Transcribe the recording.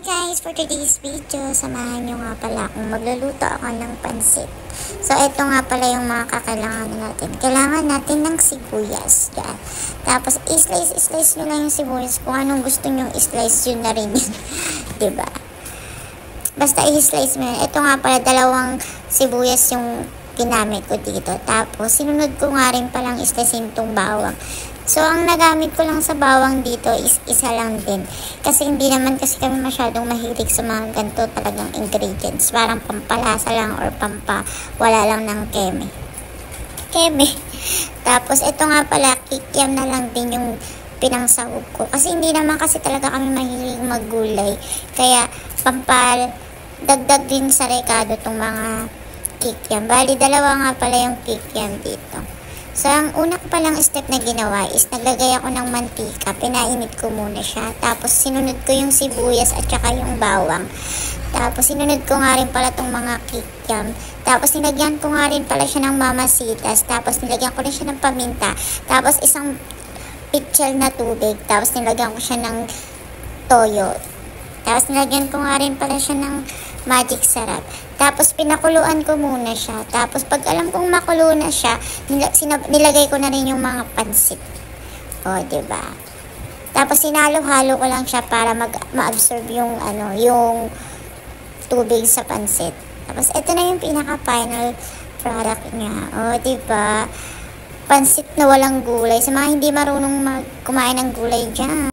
Guys, for today's video, samahan nyo nga pala kung magluluto ako ng pansit. So, ito nga pala yung mga kakailangan natin. Kailangan natin ng sibuyas. Yan. Tapos, i-slice nyo lang yung sibuyas. Kung anong gusto nyo i-slice, yun na rin yun. Diba? Basta i-slice mo yun. Ito nga pala, dalawang sibuyas yung ginamit ko dito. Tapos, sinunod ko nga rin palang i-slice itong bawang. So, ang nagamit ko lang sa bawang dito is isa lang din. Kasi hindi naman kasi kami masyadong mahilig sa mga ganito talagang ingredients. Parang pampalasa lang or wala lang ng keme. Tapos, ito nga pala, kikiam na lang din yung pinangsahog ko. Kasi hindi naman kasi talaga kami mahilig maggulay. Kaya, dagdag din sa rekado itong mga kikiam. Bali, dalawa nga pala yung kikiam dito. So, ang una ko palang step na ginawa is naglagay ako ng mantika. Pinainit ko muna siya. Tapos, sinunod ko yung sibuyas at saka yung bawang. Tapos, sinunod ko nga rin pala itong mga kikiam. Tapos, nilagyan ko nga rin pala siya ng mamasitas. Tapos, nilagyan ko rin siya ng paminta. Tapos, isang pitchel na tubig. Tapos, nilagyan ko siya ng toyo. Tapos, nilagyan ko nga rin pala siya ng magic sarap. Tapos, pinakuluan ko muna siya. Tapos, pag alam kong makulo na siya, nilagay ko na rin yung mga pansit. O, diba? Tapos, sinalo-halo ko lang siya para ma-absorb yung, yung tubig sa pansit. Tapos, ito na yung pinaka-final product niya. O, diba? Pansit na walang gulay. Sa mga hindi marunong kumain ng gulay dyan.